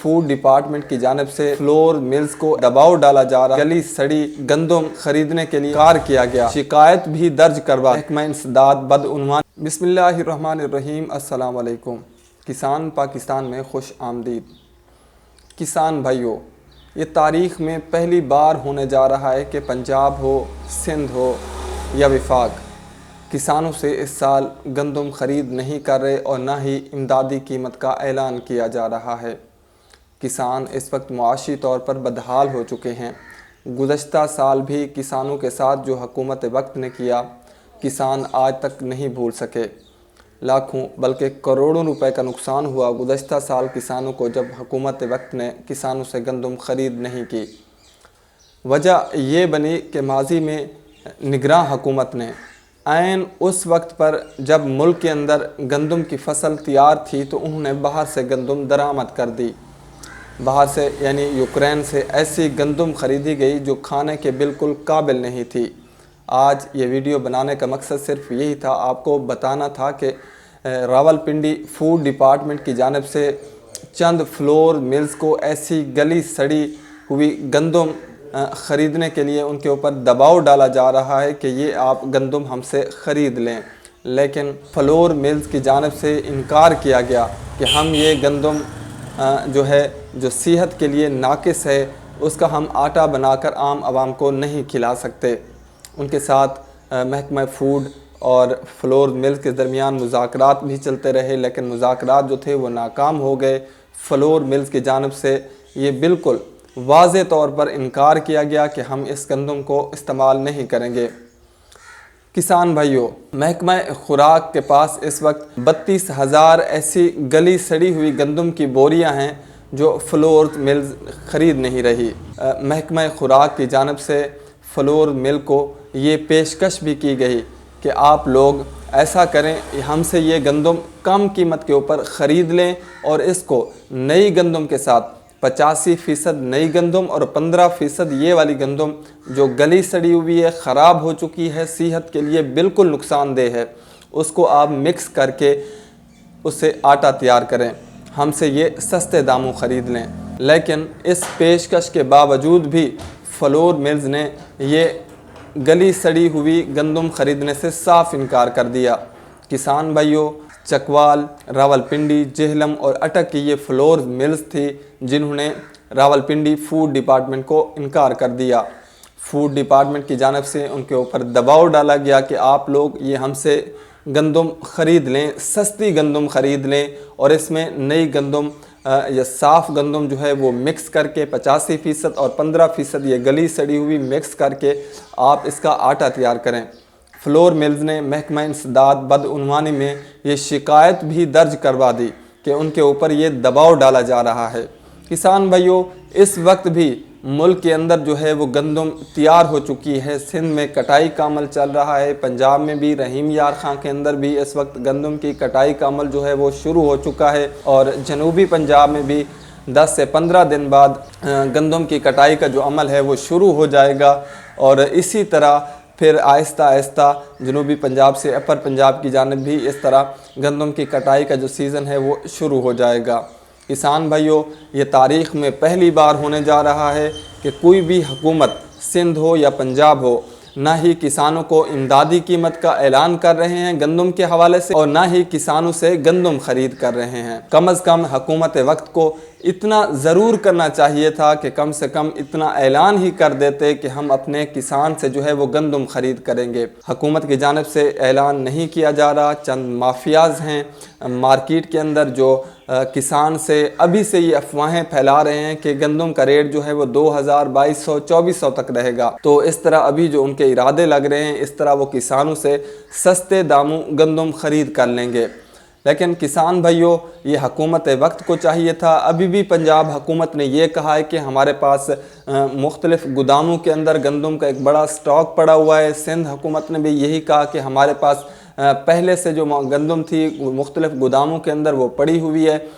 Food department کی جانب سے فلور ملز کو دباؤ ڈالا جا رہا، گلی سڑی گندم خریدنے کے لیے کار کیا گیا، شکایت بھی درج کروا محکمہ انسداد بدعنوان۔ بسم اللہ الرحمن الرحیم۔ السلام علیکم۔ کسان پاکستان میں خوش آمدید۔ کسان بھائیوں، یہ تاریخ میں پہلی بار ہونے جا رہا ہے کہ پنجاب ہو، سندھ ہو یا وفاق کسانوں سے اس سال گندم خرید نہیں کر رہے اور نہ ہی امدادی قیمت کا اعلان کیا جا رہا ہے۔ کسان اس وقت معاشی طور پر بدحال ہو چکے ہیں۔ گزشتہ سال بھی کسانوں کے ساتھ جو حکومت وقت نے کیا، کسان آج تک نہیں بھول سکے۔ لاکھوں بلکہ کروڑوں روپے کا نقصان ہوا گزشتہ سال کسانوں کو جب حکومت وقت نے کسانوں سے گندم خرید نہیں کی۔ وجہ یہ بنی کہ ماضی میں نگراں حکومت نے عین اس وقت پر جب ملک کے اندر گندم کی فصل تیار تھی تو انہوں نے باہر سے گندم درآمد کر دی۔ باہر سے یعنی یوکرین سے ایسی گندم خریدی گئی جو کھانے کے بالکل قابل نہیں تھی۔ آج یہ ویڈیو بنانے کا مقصد صرف یہی تھا، آپ کو بتانا تھا کہ راولپنڈی فوڈ ڈپارٹمنٹ کی جانب سے چند فلور ملز کو ایسی گلی سڑی ہوئی گندم خریدنے کے لیے ان کے اوپر دباؤ ڈالا جا رہا ہے کہ یہ آپ گندم ہم سے خرید لیں، لیکن فلور ملز کی جانب سے انکار کیا گیا کہ ہم یہ گندم جو صحت کے لیے ناقص ہے اس کا ہم آٹا بنا کر عام عوام کو نہیں کھلا سکتے۔ ان کے ساتھ محکمہ فوڈ اور فلور ملز کے درمیان مذاکرات بھی چلتے رہے، لیکن مذاکرات جو تھے وہ ناکام ہو گئے۔ فلور ملز کی جانب سے یہ بالکل واضح طور پر انکار کیا گیا کہ ہم اس گندم کو استعمال نہیں کریں گے۔ کسان بھائیوں، محکمہ خوراک کے پاس اس وقت 32,000 ایسی گلی سڑی ہوئی گندم کی بوریاں ہیں جو فلور ملز خرید نہیں رہی۔ محکمہ خوراک کی جانب سے فلور مل کو یہ پیشکش بھی کی گئی کہ آپ لوگ ایسا کریں، ہم سے یہ گندم کم قیمت کے اوپر خرید لیں اور اس کو نئی گندم کے ساتھ 85% نئی گندم اور 15% یہ والی گندم جو گلی سڑی ہوئی ہے، خراب ہو چکی ہے، صحت کے لیے بالکل نقصان دہ ہے، اس کو آپ مکس کر کے اس سے آٹا تیار کریں، ہم سے یہ سستے داموں خرید لیں۔ لیکن اس پیشکش کے باوجود بھی فلور ملز نے یہ گلی سڑی ہوئی گندم خریدنے سے صاف انکار کر دیا۔ کسان بھائیوں، چکوال، راولپنڈی، جہلم اور اٹک کی یہ فلور ملز تھی جنہوں نے راولپنڈی فوڈ ڈپارٹمنٹ کو انکار کر دیا۔ فوڈ ڈپارٹمنٹ کی جانب سے ان کے اوپر دباؤ ڈالا گیا کہ آپ لوگ یہ ہم سے گندم خرید لیں، سستی گندم خرید لیں اور اس میں نئی گندم یا صاف گندم جو ہے وہ مکس کر کے 85% اور 15% یہ گلی سڑی ہوئی مکس کر کے آپ اس کا آٹا تیار کریں۔ فلور ملز نے محکمہ انسداد بدعنوانی میں یہ شکایت بھی درج کروا دی کہ ان کے اوپر یہ دباؤ ڈالا جا رہا ہے۔ کسان بھائیوں، اس وقت بھی ملک کے اندر جو ہے وہ گندم تیار ہو چکی ہے، سندھ میں کٹائی کا عمل چل رہا ہے، پنجاب میں بھی رحیم یار خان کے اندر بھی اس وقت گندم کی کٹائی کا عمل جو ہے وہ شروع ہو چکا ہے، اور جنوبی پنجاب میں بھی 10 سے 15 دن بعد گندم کی کٹائی کا جو عمل ہے وہ شروع ہو جائے گا، اور اسی طرح پھر آہستہ آہستہ جنوبی پنجاب سے اپر پنجاب کی جانب بھی اس طرح گندم کی کٹائی کا جو سیزن ہے وہ شروع ہو جائے گا۔ کسان بھائیوں، یہ تاریخ میں پہلی بار ہونے جا رہا ہے کہ کوئی بھی حکومت سندھ ہو یا پنجاب ہو نہ ہی کسانوں کو امدادی قیمت کا اعلان کر رہے ہیں گندم کے حوالے سے، اور نہ ہی کسانوں سے گندم خرید کر رہے ہیں۔ کم از کم حکومت وقت کو اتنا ضرور کرنا چاہیے تھا کہ کم سے کم اتنا اعلان ہی کر دیتے کہ ہم اپنے کسان سے جو ہے وہ گندم خرید کریں گے۔ حکومت کی جانب سے اعلان نہیں کیا جا رہا۔ چند مافیاز ہیں مارکیٹ کے اندر جو کسان سے ابھی سے یہ افواہیں پھیلا رہے ہیں کہ گندم کا ریٹ جو ہے وہ 2000، 2200، 2400 تک رہے گا۔ تو اس طرح ابھی جو ان کے ارادے لگ رہے ہیں، اس طرح وہ کسانوں سے سستے داموں گندم خرید کر لیں گے۔ لیکن کسان بھائیوں، یہ حکومت وقت کو چاہیے تھا۔ ابھی بھی پنجاب حکومت نے یہ کہا ہے کہ ہمارے پاس مختلف گوداموں کے اندر گندم کا ایک بڑا سٹاک پڑا ہوا ہے۔ سندھ حکومت نے بھی یہی کہا کہ ہمارے پاس پہلے سے جو گندم تھی مختلف گوداموں کے اندر وہ پڑی ہوئی ہے،